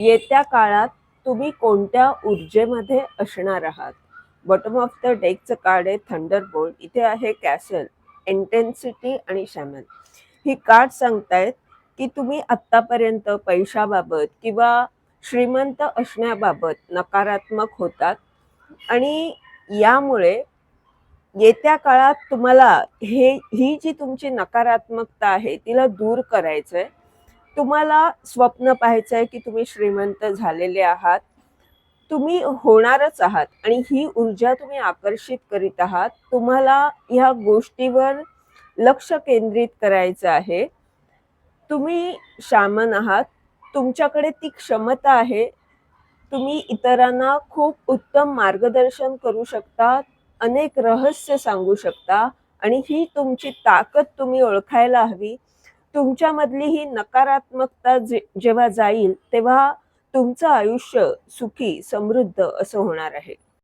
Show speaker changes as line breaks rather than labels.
येत्या काळात तुम्ही कोणत्या ऊर्जेमध्ये असणार आहात? बॉटम ऑफ द डेकचं कार्ड आहे थंडरबोल्ट. इथे आहे कॅसल, इंटेन्सिटी आणि शॅमन. ही कार्ड सांगतायत की तुम्ही आत्तापर्यंत पैशाबाबत किंवा श्रीमंत असण्याबाबत नकारात्मक होतात आणि यामुळे येत्या काळात तुम्हाला ही जी तुमची नकारात्मकता आहे तिला दूर करायचंय. तुम्हाला स्वप्न पाहायचंय की तुम्ही श्रीमंत झालेले आहात. तुम्ही होणारच आहात आणि ही ऊर्जा तुम्ही आकर्षित करीत आहात. तुम्हाला ह्या गोष्टीवर लक्ष केंद्रित करायचं आहे. तुम्ही शामन आहात. तुमच्याकडे ती क्षमता आहे. तुम्ही इतरांना खूप उत्तम मार्गदर्शन करू शकता, अनेक रहस्य सांगू शकता आणि ही तुमची ताकद तुम्ही ओळखायला हवी. तुमच्यामधली ही नकारात्मकता जेव्हा जाईल, तेव्हा तुमचं आयुष्य सुखी, समृद्ध असं होणार आहे.